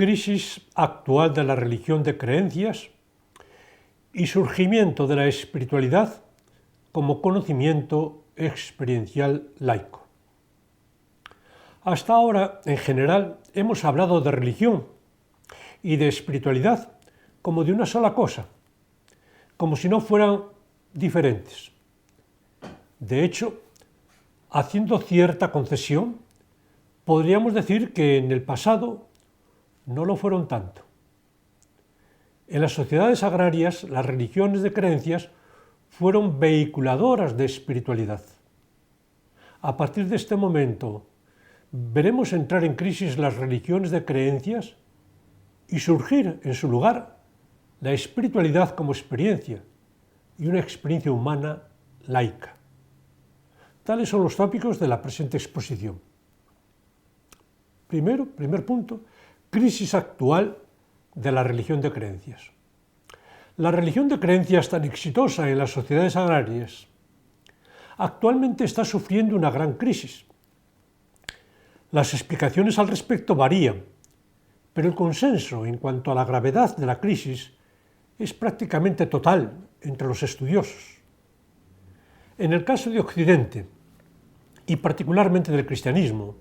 crisis actual de la religión de creencias y surgimiento de la espiritualidad como conocimiento experiencial laico. Hasta ahora, en general, hemos hablado de religión y de espiritualidad como de una sola cosa, como si no fueran diferentes. De hecho, haciendo cierta concesión, podríamos decir que en el pasado no lo fueron tanto. En las sociedades agrarias, las religiones de creencias fueron vehiculadoras de espiritualidad. A partir de este momento, veremos entrar en crisis las religiones de creencias y surgir en su lugar la espiritualidad como experiencia y una experiencia humana laica. Tales son los tópicos de la presente exposición. Primer punto, crisis actual de la religión de creencias. La religión de creencias tan exitosa en las sociedades agrarias actualmente está sufriendo una gran crisis. Las explicaciones al respecto varían, pero el consenso en cuanto a la gravedad de la crisis es prácticamente total entre los estudiosos. En el caso de Occidente, y particularmente del cristianismo,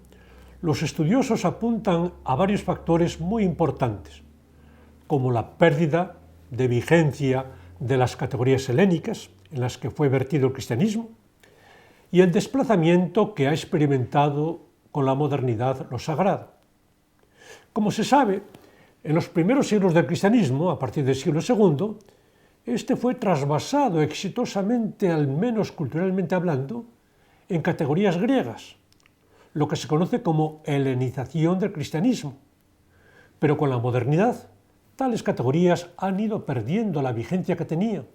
los estudiosos apuntan a varios factores muy importantes, como la pérdida de vigencia de las categorías helénicas en las que fue vertido el cristianismo y el desplazamiento que ha experimentado con la modernidad lo sagrado. Como se sabe, en los primeros siglos del cristianismo, a partir del siglo II, este fue trasvasado exitosamente, al menos culturalmente hablando, en categorías griegas, lo que se conoce como helenización del cristianismo. Pero con la modernidad, tales categorías han ido perdiendo la vigencia que tenían.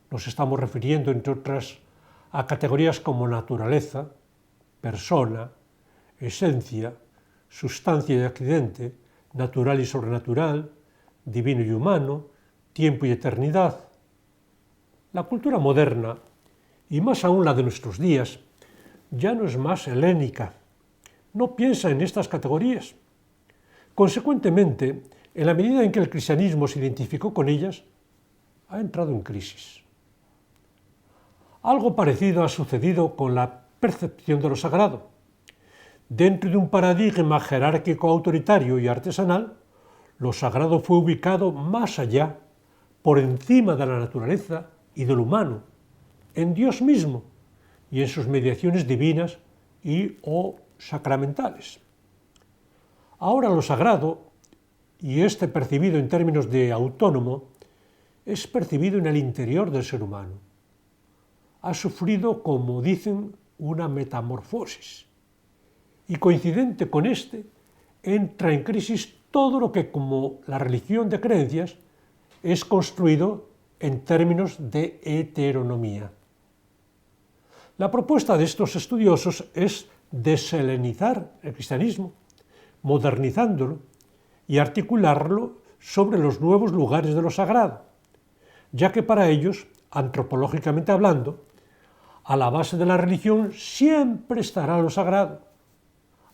Nos estamos refiriendo, entre otras, a categorías como naturaleza, persona, esencia, sustancia y accidente, natural y sobrenatural, divino y humano, tiempo y eternidad. La cultura moderna, y más aún la de nuestros días, ya no es más helénica, no piensa en estas categorías. Consecuentemente, en la medida en que el cristianismo se identificó con ellas, ha entrado en crisis. Algo parecido ha sucedido con la percepción de lo sagrado. Dentro de un paradigma jerárquico autoritario y artesanal, lo sagrado fue ubicado más allá, por encima de la naturaleza y del humano, en Dios mismo y en sus mediaciones divinas y o sacramentales. Ahora lo sagrado, y este percibido en términos de autónomo, es percibido en el interior del ser humano. Ha sufrido, como dicen, una metamorfosis. Y coincidente con este, entra en crisis todo lo que, como la religión de creencias, es construido en términos de heteronomía. La propuesta de estos estudiosos es deshelenizar el cristianismo, modernizándolo y articularlo sobre los nuevos lugares de lo sagrado, ya que para ellos, antropológicamente hablando, a la base de la religión siempre estará lo sagrado,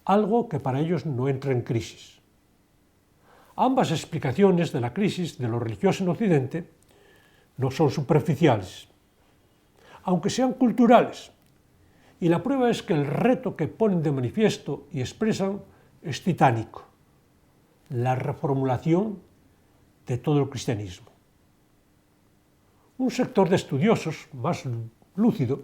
algo que para ellos no entra en crisis. Ambas explicaciones de la crisis de lo religioso en Occidente no son superficiales, aunque sean culturales, y la prueba es que el reto que ponen de manifiesto y expresan es titánico: la reformulación de todo el cristianismo. Un sector de estudiosos más lúcido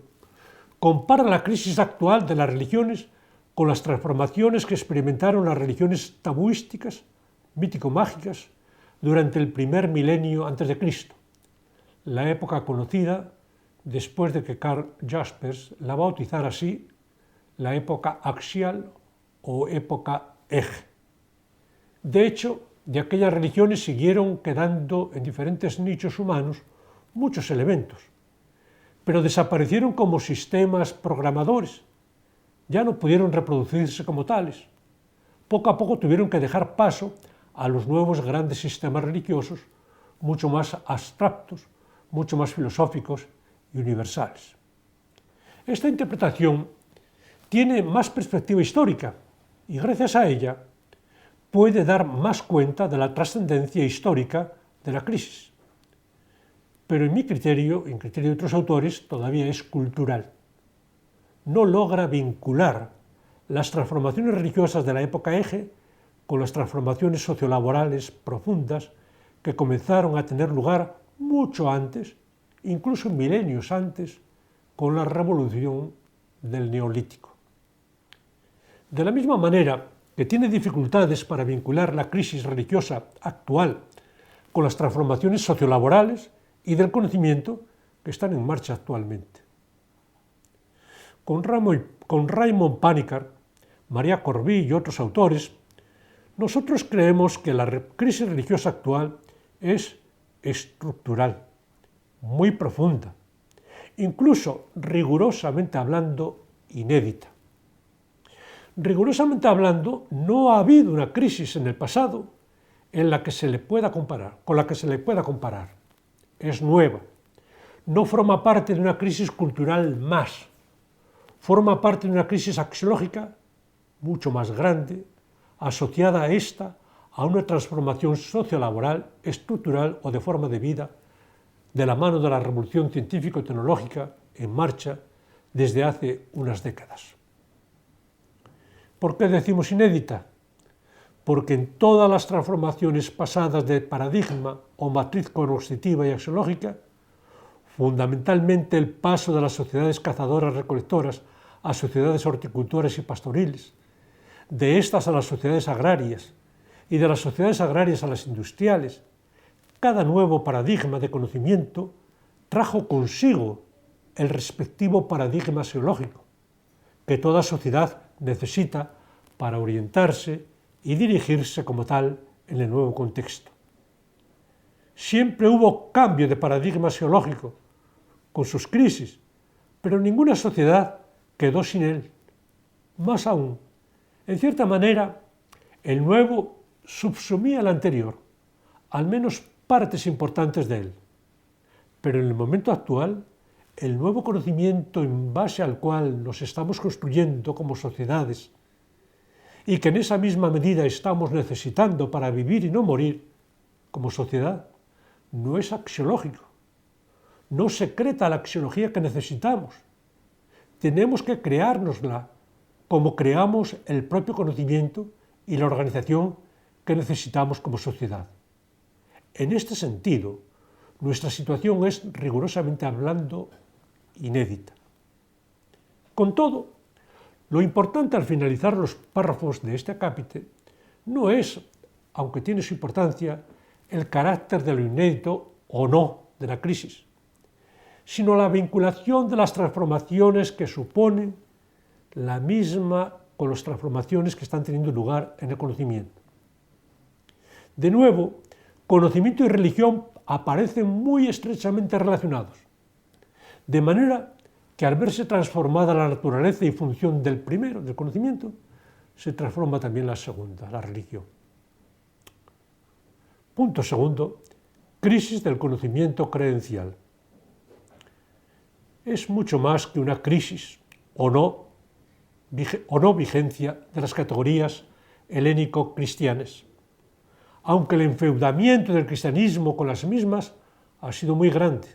compara la crisis actual de las religiones con las transformaciones que experimentaron las religiones tabuísticas, mítico-mágicas, durante el primer milenio antes de Cristo, la época conocida después de que Karl Jaspers la bautizara así, la época axial o época eje. De hecho, de aquellas religiones siguieron quedando en diferentes nichos humanos muchos elementos, pero desaparecieron como sistemas programadores, ya no pudieron reproducirse como tales. Poco a poco tuvieron que dejar paso a los nuevos grandes sistemas religiosos, mucho más abstractos, mucho más filosóficos y universales. Esta interpretación tiene más perspectiva histórica y gracias a ella puede dar más cuenta de la trascendencia histórica de la crisis. Pero en mi criterio, en criterio de otros autores, todavía es cultural. No logra vincular las transformaciones religiosas de la época Eje con las transformaciones sociolaborales profundas que comenzaron a tener lugar mucho antes, incluso milenios antes, con la revolución del Neolítico. De la misma manera que tiene dificultades para vincular la crisis religiosa actual con las transformaciones sociolaborales y del conocimiento que están en marcha actualmente. Con Raymond Panikkar, María Corbí y otros autores, nosotros creemos que la crisis religiosa actual es estructural, muy profunda, incluso rigurosamente hablando, inédita. Rigurosamente hablando, no ha habido una crisis en el pasado con la que se le pueda comparar. Es nueva. No forma parte de una crisis cultural más. Forma parte de una crisis axiológica mucho más grande, asociada a una transformación sociolaboral, estructural o de forma de vida, de la mano de la revolución científico-tecnológica en marcha desde hace unas décadas. ¿Por qué decimos inédita? Porque en todas las transformaciones pasadas de paradigma o matriz cognitiva y axiológica, fundamentalmente el paso de las sociedades cazadoras-recolectoras a sociedades horticultoras y pastoriles, de estas a las sociedades agrarias y de las sociedades agrarias a las industriales, cada nuevo paradigma de conocimiento trajo consigo el respectivo paradigma axiológico que toda sociedad necesita para orientarse y dirigirse como tal en el nuevo contexto. Siempre hubo cambio de paradigma axiológico con sus crisis, pero ninguna sociedad quedó sin él. Más aún, en cierta manera, el nuevo subsumía al anterior, al menos partes importantes de él. Pero en el momento actual, el nuevo conocimiento en base al cual nos estamos construyendo como sociedades y que en esa misma medida estamos necesitando para vivir y no morir como sociedad, no es axiológico. No secreta la axiología que necesitamos. Tenemos que creárnosla como creamos el propio conocimiento y la organización que necesitamos como sociedad. En este sentido, nuestra situación es, rigurosamente hablando, inédita. Con todo, lo importante al finalizar los párrafos de este acápite no es, aunque tiene su importancia, el carácter de lo inédito o no de la crisis, sino la vinculación de las transformaciones que suponen la misma con las transformaciones que están teniendo lugar en el conocimiento. De nuevo, conocimiento y religión aparecen muy estrechamente relacionados, de manera que al verse transformada la naturaleza y función del primero, del conocimiento, se transforma también la segunda, la religión. Punto segundo, crisis del conocimiento creencial. Es mucho más que una crisis o no vigencia de las categorías helénico-cristianas, aunque el enfeudamiento del cristianismo con las mismas ha sido muy grande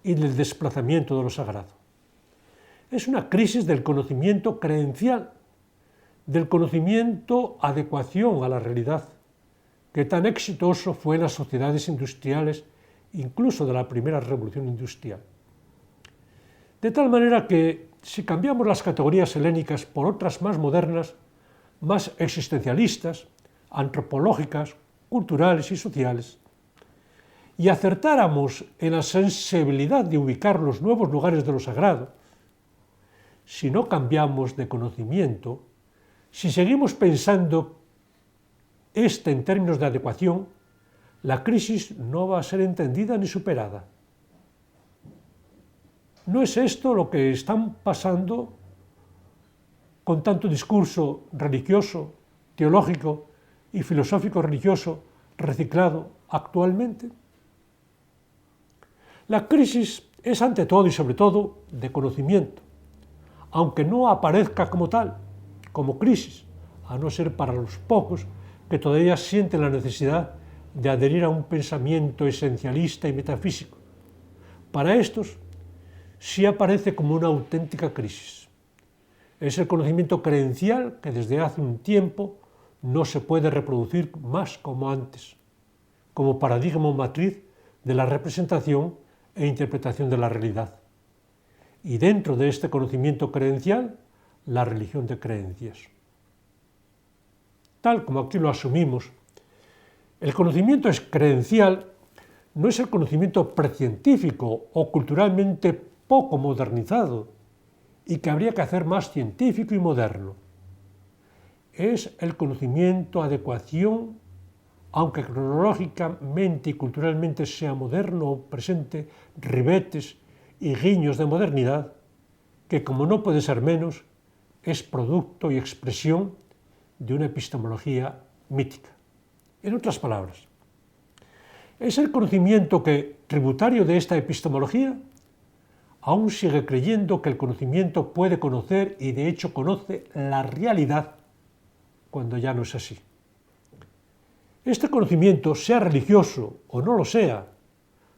y del desplazamiento de lo sagrado. Es una crisis del conocimiento creencial, del conocimiento adecuación a la realidad, que tan exitoso fue en las sociedades industriales, incluso de la primera revolución industrial. De tal manera que, si cambiamos las categorías helénicas por otras más modernas, más existencialistas, antropológicas, culturales y sociales, y acertáramos en la sensibilidad de ubicar los nuevos lugares de lo sagrado, si no cambiamos de conocimiento, si seguimos pensando en términos de adecuación, la crisis no va a ser entendida ni superada. ¿No es esto lo que están pasando con tanto discurso religioso, teológico y filosófico religioso reciclado actualmente? La crisis es ante todo y sobre todo de conocimiento, aunque no aparezca como tal, como crisis, a no ser para los pocos que todavía sienten la necesidad de adherir a un pensamiento esencialista y metafísico. Para estos, sí aparece como una auténtica crisis. Es el conocimiento creencial que desde hace un tiempo no se puede reproducir más como antes, como paradigma matriz de la representación e interpretación de la realidad. Y dentro de este conocimiento creencial, la religión de creencias. Tal como aquí lo asumimos, el conocimiento creencial no es el conocimiento precientífico o culturalmente poco modernizado y que habría que hacer más científico y moderno. Es el conocimiento, adecuación, aunque cronológicamente y culturalmente sea moderno o presente ribetes y guiños de modernidad, que como no puede ser menos, es producto y expresión de una epistemología mítica. En otras palabras, es el conocimiento que, tributario de esta epistemología, aún sigue creyendo que el conocimiento puede conocer y de hecho conoce la realidad cuando ya no es así. Este conocimiento, sea religioso o no lo sea,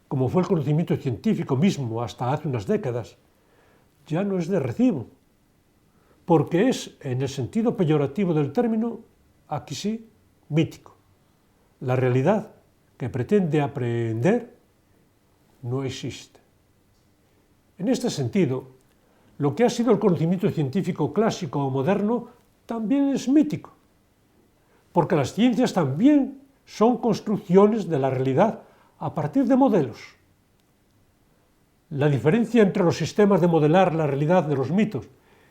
como fue el conocimiento científico mismo hasta hace unas décadas, ya no es de recibo, porque es, en el sentido peyorativo del término, aquí sí, mítico. La realidad que pretende aprehender no existe. En este sentido, lo que ha sido el conocimiento científico clásico o moderno también es mítico, porque las ciencias también son construcciones de la realidad a partir de modelos. La diferencia entre los sistemas de modelar la realidad de los mitos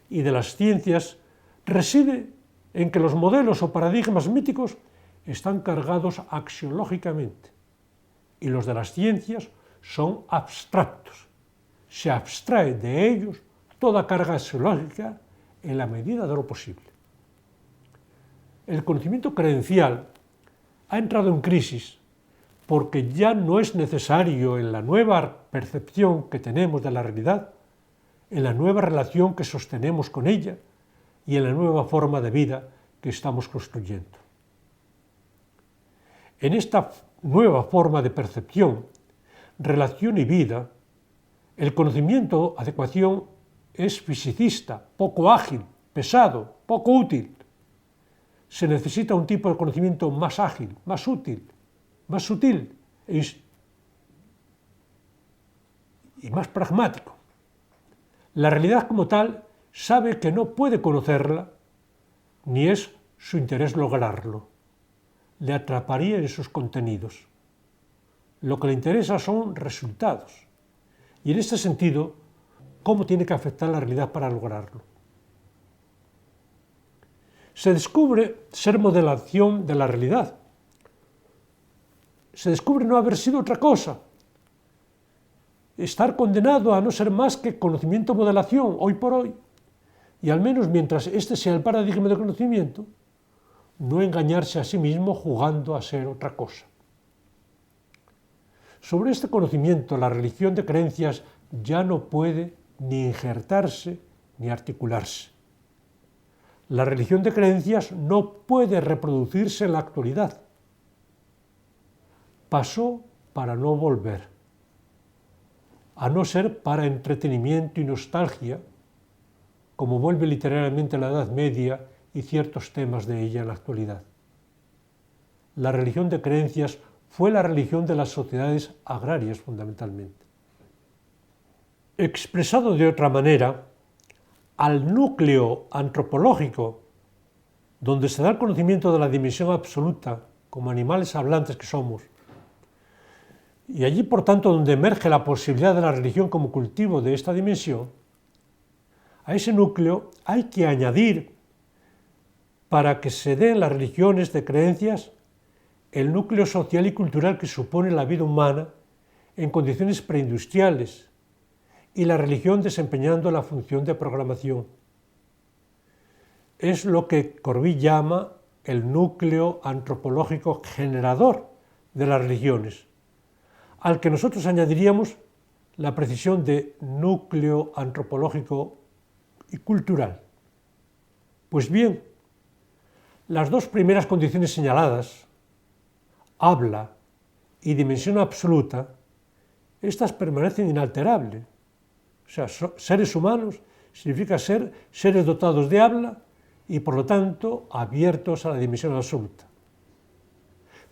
y de las ciencias reside en que los modelos o paradigmas míticos están cargados axiológicamente y los de las ciencias son abstractos. Se abstrae de ellos toda carga axiológica en la medida de lo posible. El conocimiento creencial ha entrado en crisis porque ya no es necesario en la nueva percepción que tenemos de la realidad, en la nueva relación que sostenemos con ella y en la nueva forma de vida que estamos construyendo. En esta nueva forma de percepción, relación y vida, el conocimiento, adecuación, es fisicista, poco ágil, pesado, poco útil. Se necesita un tipo de conocimiento más ágil, más útil, más sutil y más pragmático. La realidad como tal sabe que no puede conocerla, ni es su interés lograrlo. Le atraparía en sus contenidos. Lo que le interesa son resultados. Y en este sentido, ¿cómo tiene que afectar la realidad para lograrlo? Se descubre ser modelación de la realidad. Se descubre no haber sido otra cosa. Estar condenado a no ser más que conocimiento-modelación, hoy por hoy. Y al menos mientras este sea el paradigma de conocimiento, no engañarse a sí mismo jugando a ser otra cosa. Sobre este conocimiento, la religión de creencias ya no puede ni injertarse ni articularse. La religión de creencias no puede reproducirse en la actualidad. Pasó para no volver, a no ser para entretenimiento y nostalgia, como vuelve literalmente la Edad Media y ciertos temas de ella en la actualidad. La religión de creencias fue la religión de las sociedades agrarias fundamentalmente. Expresado de otra manera, al núcleo antropológico, donde se da el conocimiento de la dimensión absoluta como animales hablantes que somos, y allí por tanto donde emerge la posibilidad de la religión como cultivo de esta dimensión, a ese núcleo hay que añadir, para que se den las religiones de creencias, el núcleo social y cultural que supone la vida humana en condiciones preindustriales y la religión desempeñando la función de programación. Es lo que Corbí llama el núcleo antropológico generador de las religiones, al que nosotros añadiríamos la precisión de núcleo antropológico y cultural. Pues bien, Las dos primeras condiciones señaladas, habla y dimensión absoluta, estas permanecen inalterables. O sea, seres humanos significa ser seres dotados de habla y, por lo tanto, abiertos a la dimensión absoluta.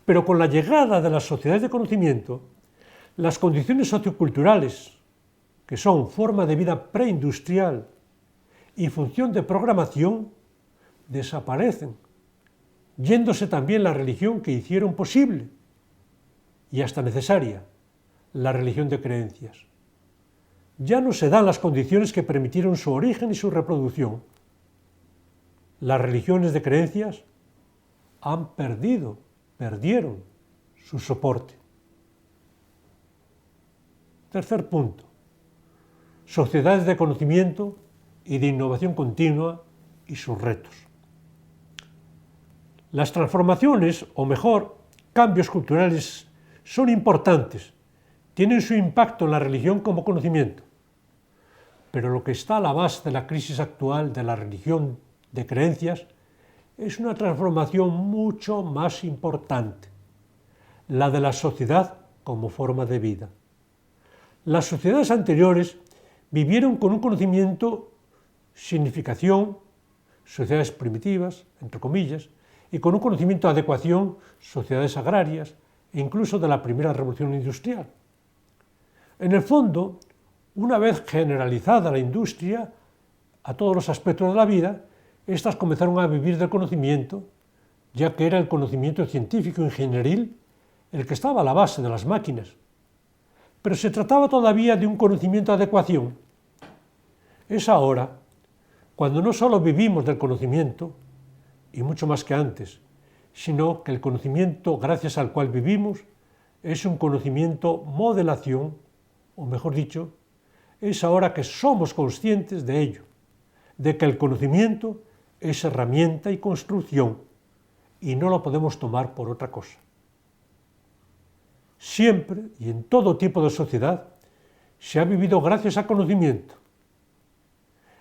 Pero con la llegada de las sociedades de conocimiento, las condiciones socioculturales, que son forma de vida preindustrial y función de programación, desaparecen, yéndose también la religión que hicieron posible y hasta necesaria, la religión de creencias. Ya no se dan las condiciones que permitieron su origen y su reproducción. Las religiones de creencias perdieron su soporte. Tercer punto, sociedades de conocimiento y de innovación continua y sus retos. Las transformaciones, o mejor, cambios culturales, son importantes, tienen su impacto en la religión como conocimiento, pero lo que está a la base de la crisis actual de la religión de creencias es una transformación mucho más importante, la de la sociedad como forma de vida. Las sociedades anteriores vivieron con un conocimiento, significación, sociedades primitivas, entre comillas, y con un conocimiento de adecuación, sociedades agrarias, e incluso de la primera revolución industrial. En el fondo, una vez generalizada la industria a todos los aspectos de la vida, éstas comenzaron a vivir del conocimiento, ya que era el conocimiento científico ingenieril el que estaba a la base de las máquinas. Pero se trataba todavía de un conocimiento de adecuación. Es ahora, cuando no solo vivimos del conocimiento, y mucho más que antes, sino que el conocimiento gracias al cual vivimos es un conocimiento modelación, o mejor dicho, es ahora que somos conscientes de ello, de que el conocimiento es herramienta y construcción, y no lo podemos tomar por otra cosa. Siempre y en todo tipo de sociedad se ha vivido gracias al conocimiento,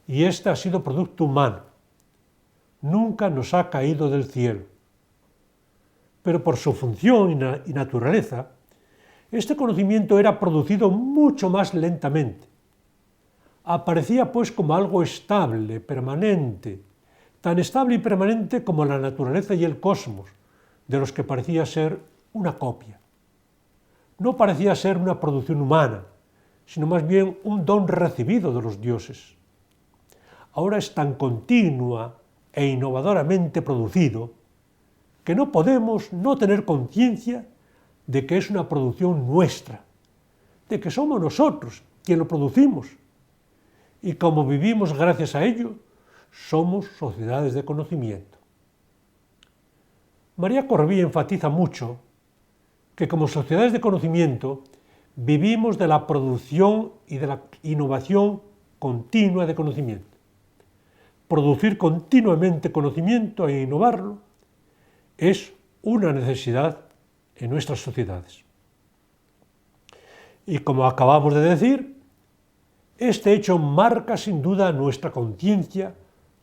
y este ha sido producto humano, nunca nos ha caído del cielo. Pero por su función y naturaleza, este conocimiento era producido mucho más lentamente. Aparecía pues como algo estable, permanente, tan estable y permanente como la naturaleza y el cosmos, de los que parecía ser una copia. No parecía ser una producción humana, sino más bien un don recibido de los dioses. Ahora es tan continua e innovadoramente producido que no podemos no tener conciencia de que es una producción nuestra, de que somos nosotros quienes lo producimos, y como vivimos gracias a ello, somos sociedades de conocimiento. María Corby enfatiza mucho que como sociedades de conocimiento vivimos de la producción y de la innovación continua de conocimiento. Producir continuamente conocimiento e innovarlo es una necesidad en nuestras sociedades. Y como acabamos de decir, este hecho marca sin duda nuestra conciencia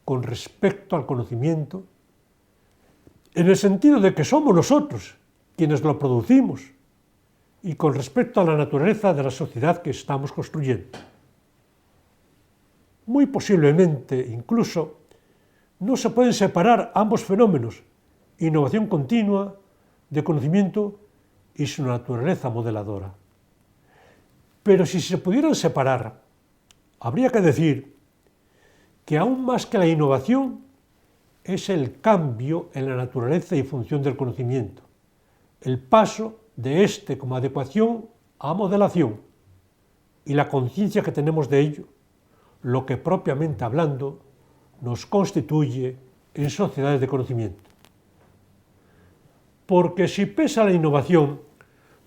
con respecto al conocimiento, en el sentido de que somos nosotros quienes lo producimos y con respecto a la naturaleza de la sociedad que estamos construyendo. Muy posiblemente, incluso, no se pueden separar ambos fenómenos, innovación continua de conocimiento y su naturaleza modeladora. Pero si se pudieran separar, habría que decir que aún más que la innovación es el cambio en la naturaleza y función del conocimiento, el paso de este como adecuación a modelación y la conciencia que tenemos de ello, lo que propiamente hablando nos constituye en sociedades de conocimiento. Porque si pese a la innovación,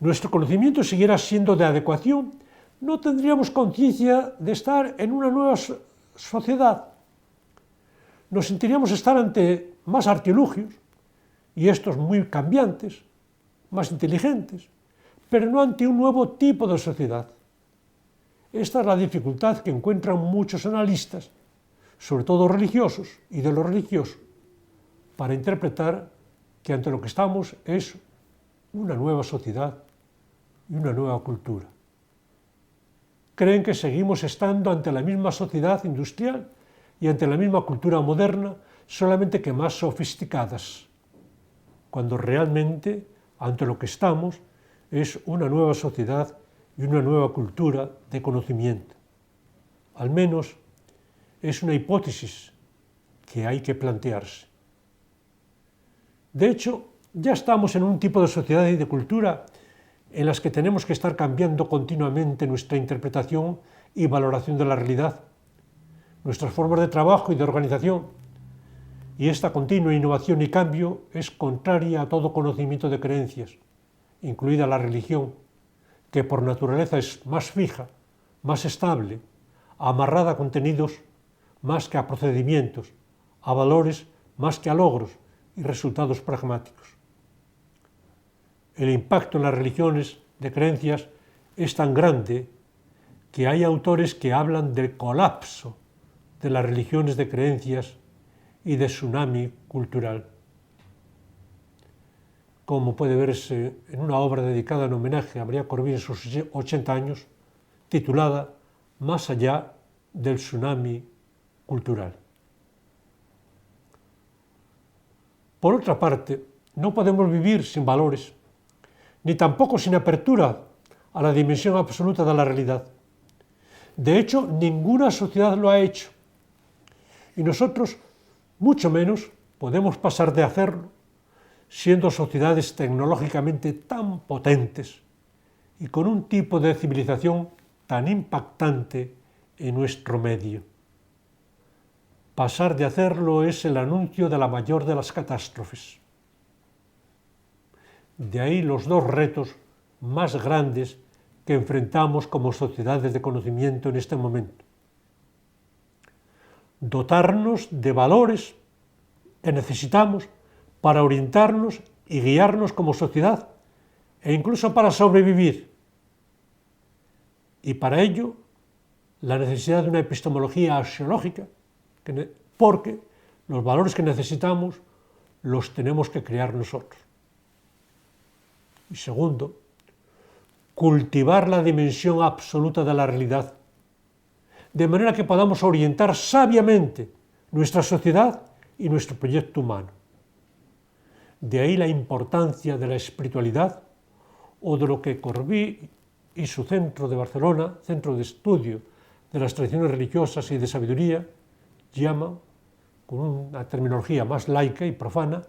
nuestro conocimiento siguiera siendo de adecuación, no tendríamos conciencia de estar en una nueva sociedad. Nos sentiríamos estar ante más artilugios, y estos muy cambiantes, más inteligentes, pero no ante un nuevo tipo de sociedad. Esta es la dificultad que encuentran muchos analistas, sobre todo religiosos y de lo religioso, para interpretar que ante lo que estamos es una nueva sociedad y una nueva cultura. Creen que seguimos estando ante la misma sociedad industrial y ante la misma cultura moderna, solamente que más sofisticadas, cuando realmente ante lo que estamos es una nueva sociedad y una nueva cultura de conocimiento. Al menos es una hipótesis que hay que plantearse. De hecho, ya estamos en un tipo de sociedad y de cultura en las que tenemos que estar cambiando continuamente nuestra interpretación y valoración de la realidad, nuestras formas de trabajo y de organización, y esta continua innovación y cambio es contraria a todo conocimiento de creencias, incluida la religión, que por naturaleza es más fija, más estable, amarrada a contenidos más que a procedimientos, a valores más que a logros y resultados pragmáticos. El impacto en las religiones de creencias es tan grande que hay autores que hablan del colapso de las religiones de creencias y de tsunami cultural. Como puede verse en una obra dedicada en homenaje a María Corbí en sus 80 años, titulada Más allá del tsunami cultural. Por otra parte, no podemos vivir sin valores, ni tampoco sin apertura a la dimensión absoluta de la realidad. De hecho, ninguna sociedad lo ha hecho, y nosotros, mucho menos, podemos pasar de hacerlo, siendo sociedades tecnológicamente tan potentes y con un tipo de civilización tan impactante en nuestro medio. Pasar de hacerlo es el anuncio de la mayor de las catástrofes. De ahí los dos retos más grandes que enfrentamos como sociedades de conocimiento en este momento. Dotarnos de valores que necesitamos para orientarnos y guiarnos como sociedad e incluso para sobrevivir. Y para ello, la necesidad de una epistemología axiológica, porque los valores que necesitamos los tenemos que crear nosotros. Y segundo, cultivar la dimensión absoluta de la realidad, de manera que podamos orientar sabiamente nuestra sociedad y nuestro proyecto humano. De ahí la importancia de la espiritualidad, o de lo que Corbí y su centro de Barcelona, Centro de Estudio de las Tradiciones Religiosas y de Sabiduría, llaman, con una terminología más laica y profana,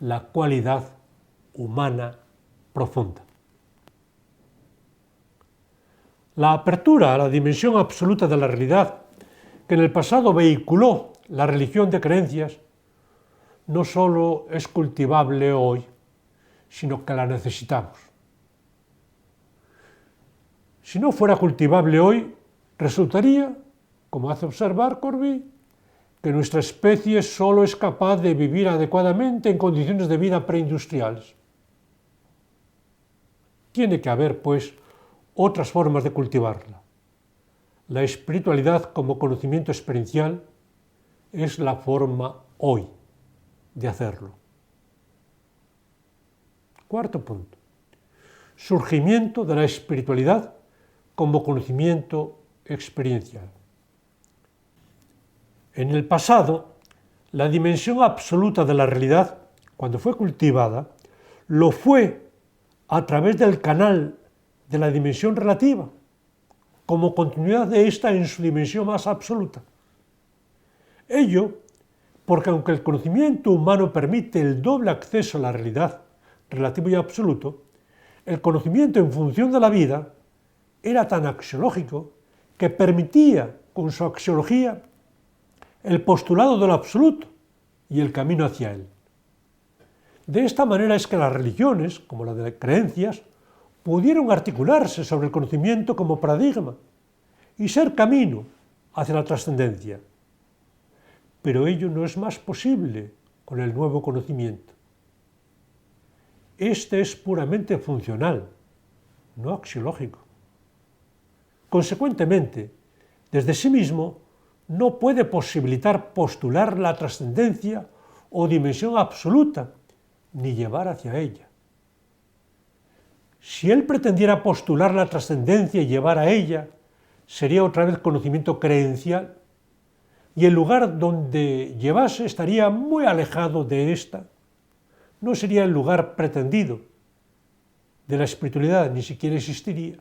la cualidad humana profunda. La apertura a la dimensión absoluta de la realidad, que en el pasado vehiculó la religión de creencias, no solo es cultivable hoy, sino que la necesitamos. Si no fuera cultivable hoy, resultaría, como hace observar Corbí, que nuestra especie solo es capaz de vivir adecuadamente en condiciones de vida preindustriales. Tiene que haber, pues, otras formas de cultivarla. La espiritualidad como conocimiento experiencial es la forma hoy de hacerlo. Cuarto punto. Surgimiento de la espiritualidad como conocimiento experiencial. En el pasado, la dimensión absoluta de la realidad, cuando fue cultivada, lo fue a través del canal de la dimensión relativa, como continuidad de esta en su dimensión más absoluta. Ello porque aunque el conocimiento humano permite el doble acceso a la realidad, relativo y absoluto, el conocimiento en función de la vida era tan axiológico que permitía, con su axiología, el postulado de lo absoluto y el camino hacia él. De esta manera es que las religiones, como la de creencias, pudieron articularse sobre el conocimiento como paradigma y ser camino hacia la trascendencia. Pero ello no es más posible con el nuevo conocimiento. Este es puramente funcional, no axiológico. Consecuentemente, desde sí mismo, no puede posibilitar postular la trascendencia o dimensión absoluta, ni llevar hacia ella. Si él pretendiera postular la trascendencia y llevar a ella, sería otra vez conocimiento creencial, y el lugar donde llevase estaría muy alejado de ésta. No sería el lugar pretendido de la espiritualidad, ni siquiera existiría.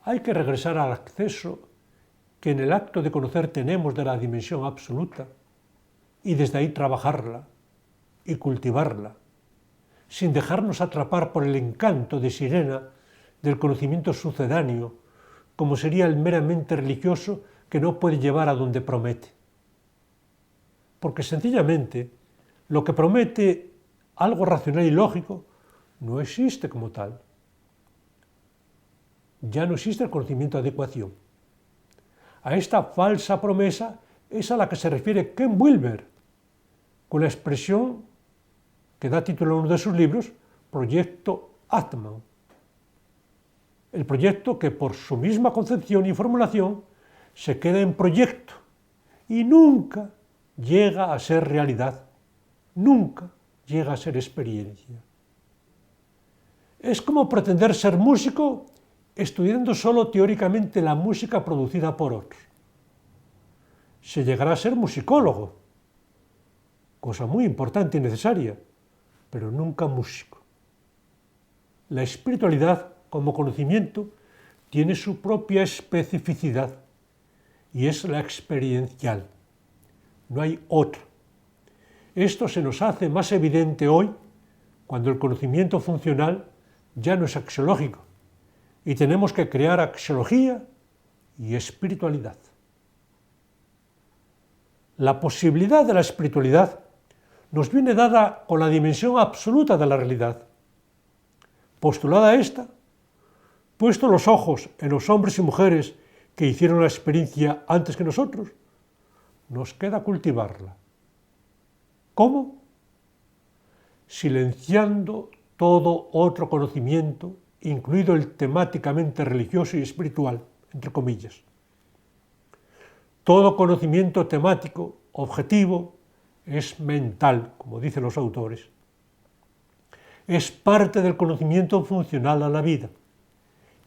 Hay que regresar al acceso que en el acto de conocer tenemos de la dimensión absoluta y desde ahí trabajarla y cultivarla, sin dejarnos atrapar por el encanto de sirena del conocimiento sucedáneo, como sería el meramente religioso que no puede llevar a donde promete. Porque sencillamente lo que promete algo racional y lógico no existe como tal. Ya no existe el conocimiento de adecuación. A esta falsa promesa es a la que se refiere Ken Wilber, con la expresión que da título a uno de sus libros, Proyecto Atman. El proyecto que por su misma concepción y formulación se queda en proyecto y nunca llega a ser realidad, nunca llega a ser experiencia. Es como pretender ser músico estudiando solo teóricamente la música producida por otros. Se llegará a ser musicólogo, cosa muy importante y necesaria, pero nunca músico. La espiritualidad, como conocimiento, tiene su propia especificidad y es la experiencial. No hay otra. Esto se nos hace más evidente hoy cuando el conocimiento funcional ya no es axiológico y tenemos que crear axiología y espiritualidad. La posibilidad de la espiritualidad nos viene dada con la dimensión absoluta de la realidad. Postulada esta, puesto los ojos en los hombres y mujeres que hicieron la experiencia antes que nosotros, nos queda cultivarla. ¿Cómo? Silenciando todo otro conocimiento, incluido el temáticamente religioso y espiritual, entre comillas. Todo conocimiento temático, objetivo, es mental, como dicen los autores. Es parte del conocimiento funcional a la vida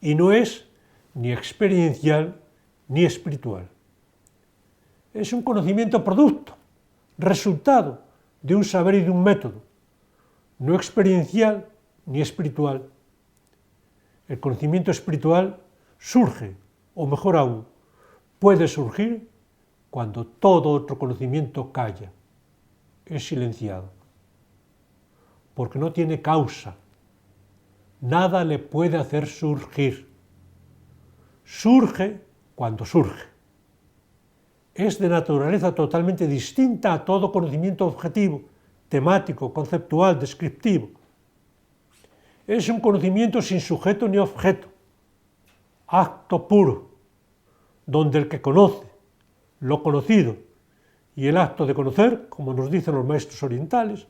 y no es ni experiencial ni espiritual. Es un conocimiento producto, resultado de un saber y de un método, no experiencial ni espiritual. El conocimiento espiritual surge, o mejor aún, puede surgir cuando todo otro conocimiento calla, es silenciado, porque no tiene causa, nada le puede hacer surgir. Surge cuando surge. Es de naturaleza totalmente distinta a todo conocimiento objetivo, temático, conceptual, descriptivo. Es un conocimiento sin sujeto ni objeto, acto puro, donde el que conoce, lo conocido y el acto de conocer, como nos dicen los maestros orientales,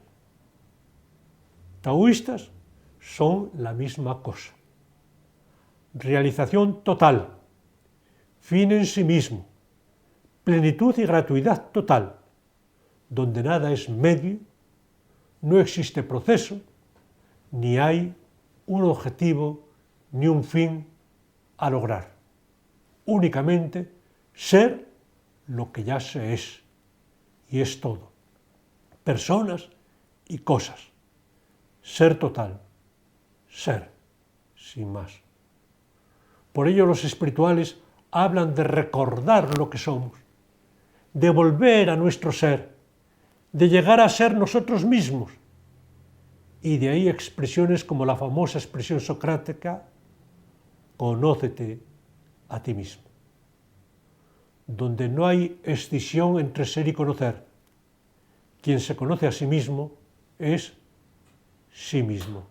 taoístas, son la misma cosa. Realización total, fin en sí mismo, plenitud y gratuidad total, donde nada es medio, no existe proceso, ni hay un objetivo ni un fin a lograr. Únicamente ser lo que ya se es, y es todo. Personas y cosas. Ser total. Ser, sin más. Por ello los espirituales hablan de recordar lo que somos, de volver a nuestro ser, de llegar a ser nosotros mismos. Y de ahí expresiones como la famosa expresión socrática, conócete a ti mismo, donde no hay escisión entre ser y conocer. Quien se conoce a sí mismo es sí mismo.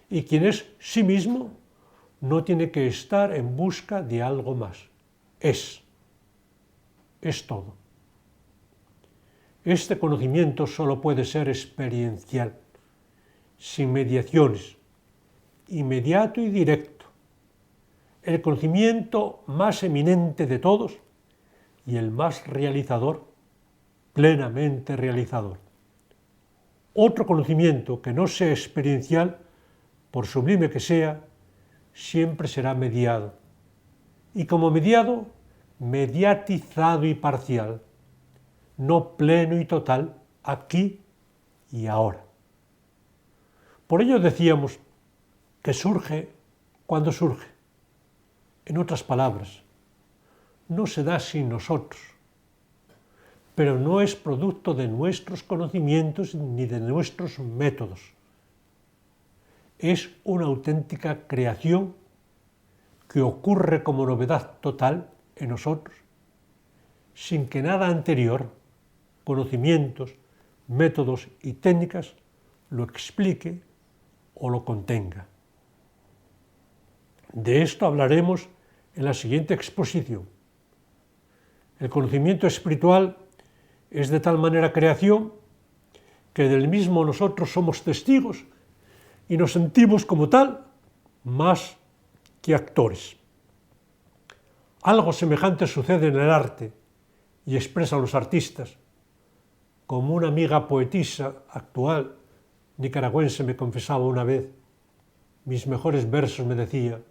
Y quien es sí mismo no tiene que estar en busca de algo más. Es todo. Este conocimiento solo puede ser experiencial, sin mediaciones, inmediato y directo. El conocimiento más eminente de todos y el más realizador, plenamente realizador. Otro conocimiento que no sea experiencial, por sublime que sea, siempre será mediado. Y como mediado, mediatizado y parcial, no pleno y total, aquí y ahora. Por ello decíamos que surge cuando surge. En otras palabras, no se da sin nosotros, pero no es producto de nuestros conocimientos ni de nuestros métodos. Es una auténtica creación que ocurre como novedad total en nosotros, sin que nada anterior, conocimientos, métodos y técnicas, lo explique o lo contenga. De esto hablaremos en la siguiente exposición. El conocimiento espiritual es de tal manera creación que del mismo nosotros somos testigos y nos sentimos como tal más que actores. Algo semejante sucede en el arte y expresan los artistas, como una amiga poetisa actual nicaragüense me confesaba una vez. Mis mejores versos, me decía,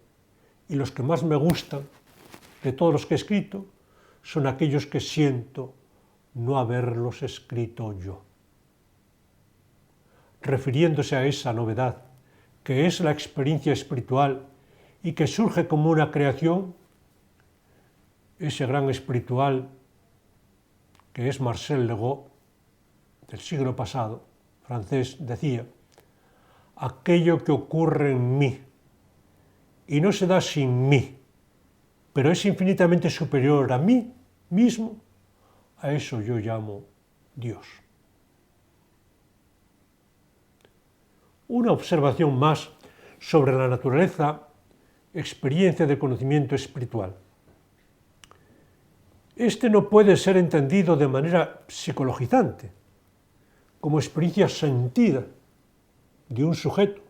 y los que más me gustan de todos los que he escrito son aquellos que siento no haberlos escrito yo. Refiriéndose a esa novedad, que es la experiencia espiritual y que surge como una creación, ese gran espiritual que es Marcel Legault, del siglo pasado, francés, decía: aquello que ocurre en mí y no se da sin mí, pero es infinitamente superior a mí mismo, a eso yo llamo Dios. Una observación más sobre la naturaleza, experiencia de conocimiento espiritual. Este no puede ser entendido de manera psicologizante, como experiencia sentida de un sujeto,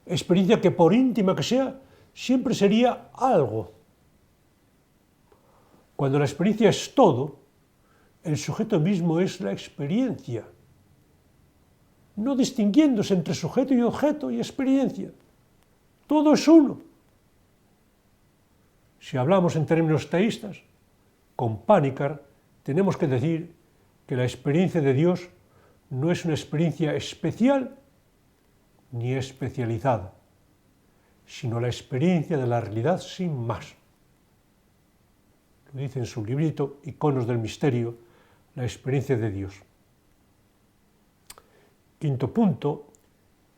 experiencia que por íntima que sea, siempre sería algo. Cuando la experiencia es todo, el sujeto mismo es la experiencia, no distinguiéndose entre sujeto y objeto y experiencia. Todo es uno. Si hablamos en términos teístas, con Panikkar tenemos que decir que la experiencia de Dios no es una experiencia especial ni especializada, sino la experiencia de la realidad sin más. Lo dice en su librito Iconos del Misterio, la experiencia de Dios. Quinto punto,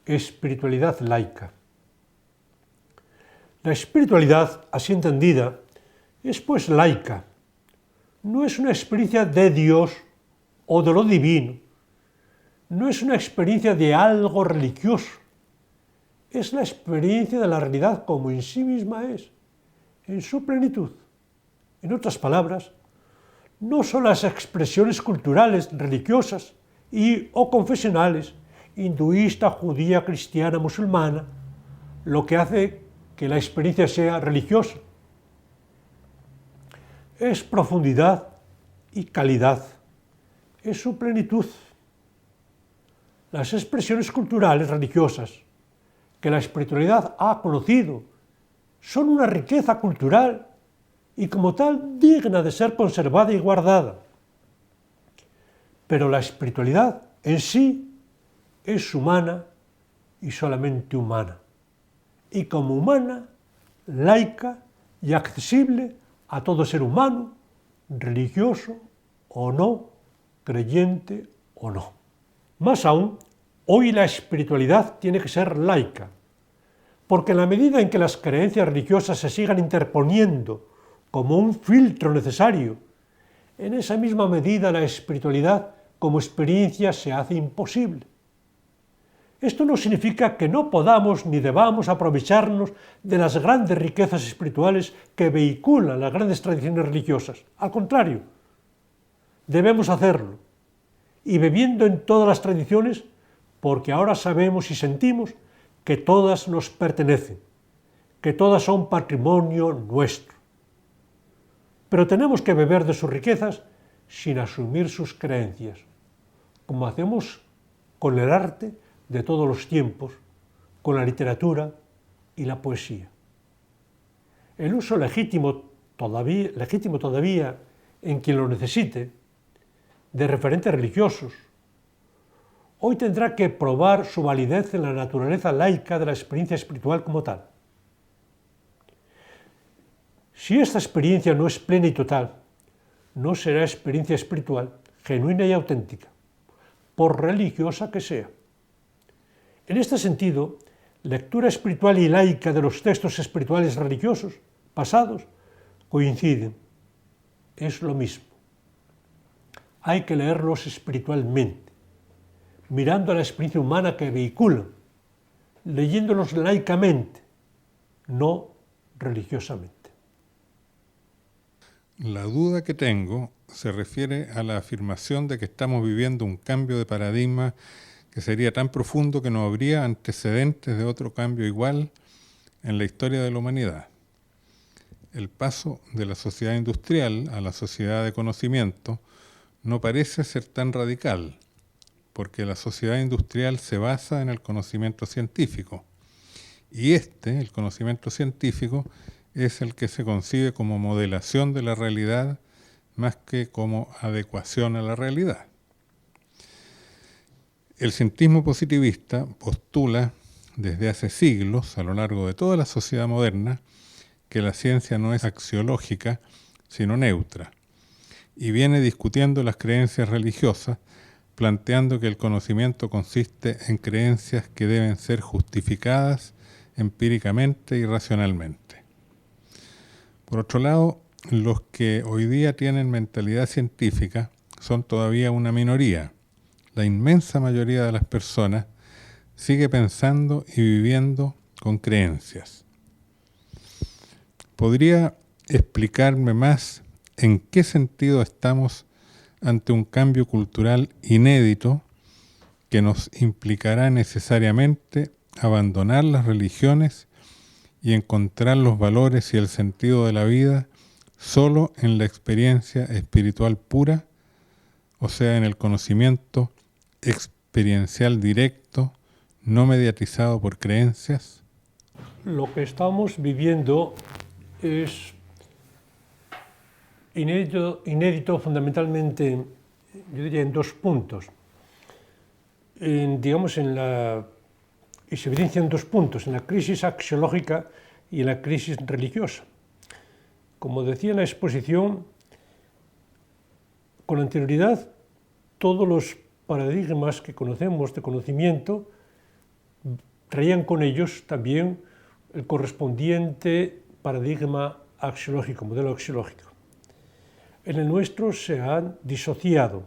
espiritualidad laica. La espiritualidad, así entendida, es pues laica. No es una experiencia de Dios o de lo divino. No es una experiencia de algo religioso. Es la experiencia de la realidad como en sí misma es, en su plenitud. En otras palabras, no son las expresiones culturales, religiosas o confesionales, hinduista, judía, cristiana, musulmana, lo que hace que la experiencia sea religiosa. Es profundidad y calidad, es su plenitud. Las expresiones culturales religiosas que la espiritualidad ha conocido son una riqueza cultural y como tal digna de ser conservada y guardada. Pero la espiritualidad en sí es humana y solamente humana, y como humana, laica y accesible a todo ser humano, religioso o no, creyente o no. Más aún, hoy la espiritualidad tiene que ser laica, porque en la medida en que las creencias religiosas se sigan interponiendo como un filtro necesario, en esa misma medida la espiritualidad como experiencia se hace imposible. Esto no significa que no podamos ni debamos aprovecharnos de las grandes riquezas espirituales que vehiculan las grandes tradiciones religiosas. Al contrario, debemos hacerlo, y bebiendo en todas las tradiciones, porque ahora sabemos y sentimos que todas nos pertenecen, que todas son patrimonio nuestro. Pero tenemos que beber de sus riquezas sin asumir sus creencias, como hacemos con el arte de todos los tiempos, con la literatura y la poesía. El uso legítimo todavía en quien lo necesite de referentes religiosos, hoy tendrá que probar su validez en la naturaleza laica de la experiencia espiritual como tal. Si esta experiencia no es plena y total, no será experiencia espiritual genuina y auténtica, por religiosa que sea. En este sentido, lectura espiritual y laica de los textos espirituales religiosos pasados coinciden. Es lo mismo. Hay que leerlos espiritualmente, mirando a la experiencia humana que vehiculan, leyéndolos laicamente, no religiosamente. La duda que tengo se refiere a la afirmación de que estamos viviendo un cambio de paradigma que sería tan profundo que no habría antecedentes de otro cambio igual en la historia de la humanidad. El paso de la sociedad industrial a la sociedad de conocimiento no parece ser tan radical, porque la sociedad industrial se basa en el conocimiento científico, y el conocimiento científico, es el que se concibe como modelación de la realidad más que como adecuación a la realidad. El cientismo positivista postula desde hace siglos, a lo largo de toda la sociedad moderna, que la ciencia no es axiológica, sino neutra, y viene discutiendo las creencias religiosas, planteando que el conocimiento consiste en creencias que deben ser justificadas empíricamente y racionalmente. Por otro lado, los que hoy día tienen mentalidad científica son todavía una minoría. La inmensa mayoría de las personas sigue pensando y viviendo con creencias. ¿Podría explicarme más en qué sentido estamos ante un cambio cultural inédito que nos implicará necesariamente abandonar las religiones y encontrar los valores y el sentido de la vida solo en la experiencia espiritual pura, o sea, en el conocimiento experiencial directo, no mediatizado por creencias? Lo que estamos viviendo es inédito fundamentalmente, yo diría, en dos puntos. Y se evidencia en dos puntos, en la crisis axiológica y en la crisis religiosa. Como decía en la exposición, con anterioridad, todos los paradigmas que conocemos de conocimiento traían con ellos también el correspondiente paradigma axiológico, modelo axiológico. En el nuestro se han disociado.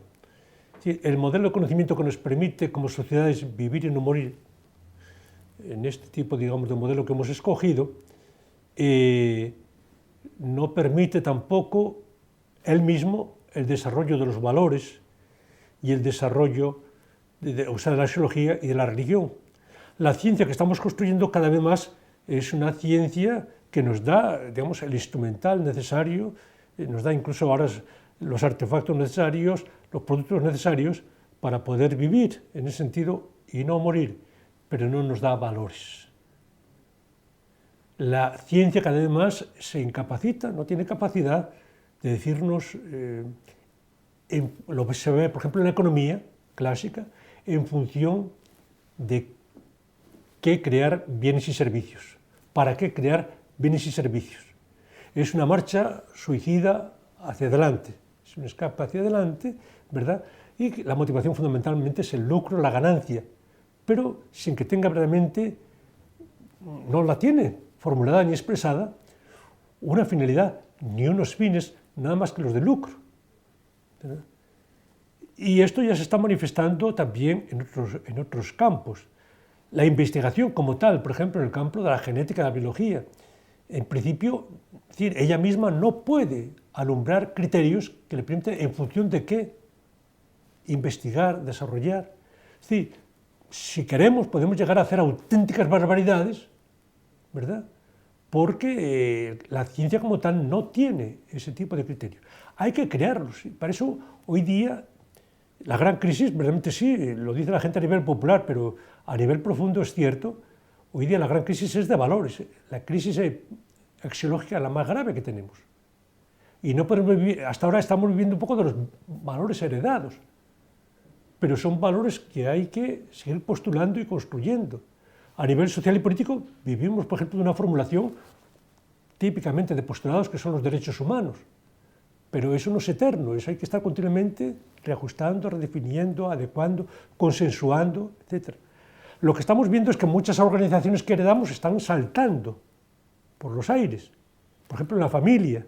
El modelo de conocimiento que nos permite como sociedades vivir y no morir, en este tipo, digamos, de modelo que hemos escogido, no permite tampoco él mismo el desarrollo de los valores y el desarrollo de la axiología y de la religión. La ciencia que estamos construyendo cada vez más es una ciencia que nos da, digamos, el instrumental necesario, nos da incluso ahora los artefactos necesarios, los productos necesarios para poder vivir en ese sentido y no morir, pero no nos da valores. La ciencia cada vez más se incapacita, no tiene capacidad de decirnos, lo que se ve, por ejemplo, en la economía clásica, en función de qué crear bienes y servicios. ¿Para qué crear bienes y servicios? Es una marcha suicida hacia adelante, es un escape hacia adelante, ¿verdad? Y la motivación fundamentalmente es el lucro, la ganancia, pero sin que tenga realmente, no la tiene formulada ni expresada, una finalidad, ni unos fines, nada más que los de lucro, ¿verdad? Y esto ya se está manifestando también en otros campos. La investigación como tal, por ejemplo, en el campo de la genética, de la biología, en principio, es decir, ella misma no puede alumbrar criterios que le permiten, en función de qué, investigar, desarrollar. Es decir, si queremos, podemos llegar a hacer auténticas barbaridades, ¿verdad? Porque la ciencia como tal no tiene ese tipo de criterios. hay que crearlos. Y para eso, hoy día, la gran crisis, realmente sí, lo dice la gente a nivel popular, pero a nivel profundo es cierto, hoy día la gran crisis es de valores, la crisis axiológica es la más grave que tenemos. Y no podemos vivir, hasta ahora estamos viviendo un poco de los valores heredados, pero son valores que hay que seguir postulando y construyendo. A nivel social y político vivimos, por ejemplo, de una formulación típicamente de postulados que son los derechos humanos, pero eso no es eterno, eso hay que estar continuamente reajustando, redefiniendo, adecuando, consensuando, etc. Lo que estamos viendo es que muchas organizaciones que heredamos están saltando por los aires, por ejemplo, en la familia.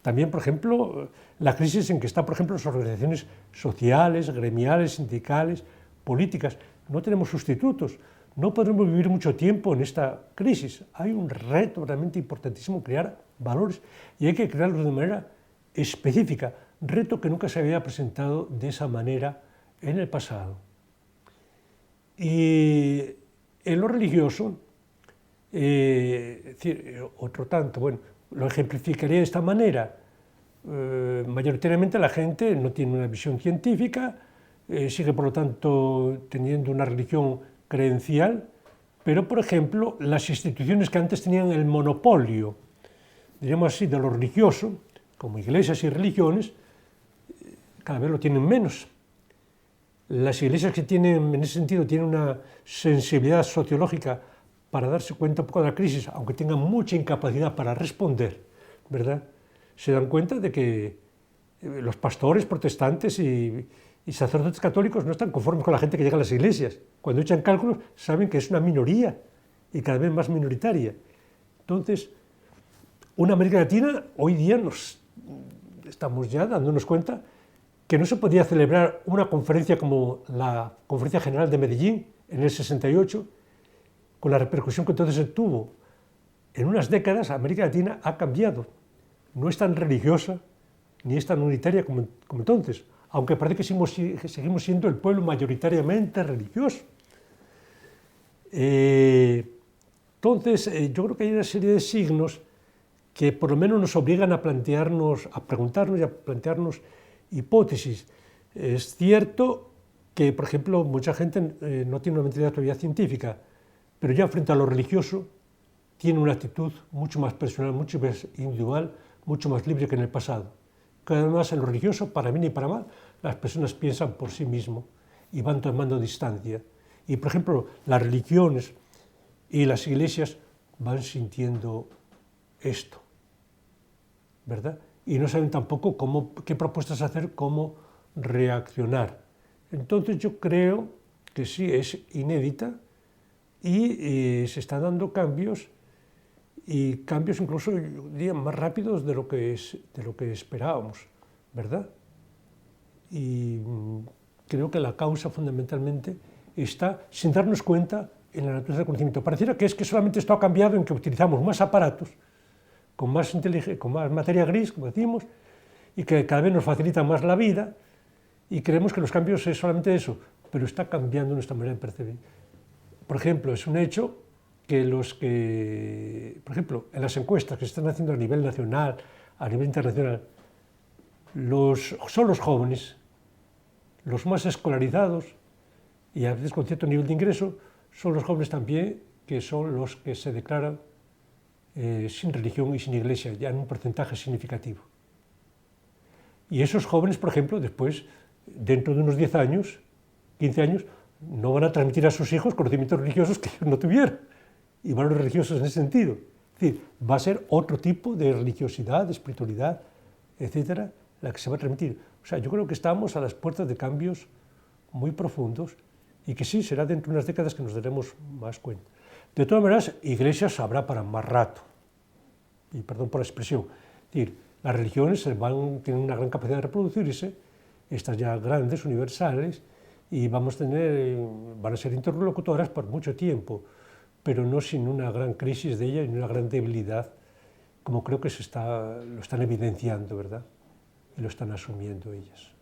También, por ejemplo, la crisis en que están, por ejemplo, las organizaciones sociales, gremiales, sindicales, políticas. No tenemos sustitutos, no podremos vivir mucho tiempo en esta crisis. Hay un reto realmente importantísimo, crear valores, y hay que crearlos de manera específica, reto que nunca se había presentado de esa manera en el pasado. Y en lo religioso, otro tanto, bueno, lo ejemplificaría de esta manera. Mayoritariamente la gente no tiene una visión científica, sigue por lo tanto teniendo una religión creencial, pero por ejemplo las instituciones que antes tenían el monopolio, diríamos así, de lo religioso, como iglesias y religiones, cada vez lo tienen menos. Las iglesias que tienen, en ese sentido, tienen una sensibilidad sociológica para darse cuenta un poco de la crisis, aunque tengan mucha incapacidad para responder, ¿verdad? Se dan cuenta de que los pastores protestantes y sacerdotes católicos no están conformes con la gente que llega a las iglesias. Cuando echan cálculos saben que es una minoría y cada vez más minoritaria. Entonces, una América Latina, hoy día estamos ya dándonos cuenta que no se podía celebrar una conferencia como la Conferencia General de Medellín en el 68, con la repercusión que entonces tuvo. En unas décadas América Latina ha cambiado, no es tan religiosa ni es tan unitaria como entonces, aunque parece que seguimos siendo el pueblo mayoritariamente religioso. Entonces, yo creo que hay una serie de signos que por lo menos nos obligan a plantearnos, a preguntarnos y a plantearnos hipótesis. Es cierto que, por ejemplo, mucha gente no tiene una mentalidad todavía científica, pero ya frente a lo religioso tiene una actitud mucho más personal, mucho más individual, mucho más libre que en el pasado. Cada vez más en lo religioso, para bien y para mal, las personas piensan por sí mismos y van tomando distancia. Y, por ejemplo, las religiones y las iglesias van sintiendo esto, ¿verdad? Y no saben tampoco qué propuestas hacer, cómo reaccionar. Entonces yo creo que sí, es inédita y se están dando cambios, y cambios incluso, yo diría, más rápidos de lo que esperábamos, ¿verdad? Y creo que la causa fundamentalmente está, sin darnos cuenta, en la naturaleza del conocimiento. Pareciera que es que solamente esto ha cambiado en que utilizamos más aparatos, con más materia gris, como decimos, y que cada vez nos facilita más la vida, y creemos que los cambios es solamente eso, pero está cambiando nuestra manera de percibir. Por ejemplo, es un hecho que por ejemplo, en las encuestas que se están haciendo a nivel nacional, a nivel internacional, son los jóvenes, los más escolarizados, y a veces con cierto nivel de ingreso, son los jóvenes también que son los que se declaran sin religión y sin iglesia, ya en un porcentaje significativo. Y esos jóvenes, por ejemplo, después, dentro de unos 10 años, 15 años, no van a transmitir a sus hijos conocimientos religiosos que ellos no tuvieron, y valores religiosos en ese sentido. Es decir, va a ser otro tipo de religiosidad, de espiritualidad, etcétera, la que se va a transmitir. O sea, yo creo que estamos a las puertas de cambios muy profundos y que sí, será dentro de unas décadas que nos daremos más cuenta. De todas maneras, iglesias habrá para más rato, y perdón por la expresión. Es decir, las religiones tienen una gran capacidad de reproducirse, estas ya grandes, universales, y van a ser interlocutoras por mucho tiempo, pero no sin una gran crisis de ellas y una gran debilidad, como creo que lo están evidenciando, ¿verdad? Y lo están asumiendo ellas.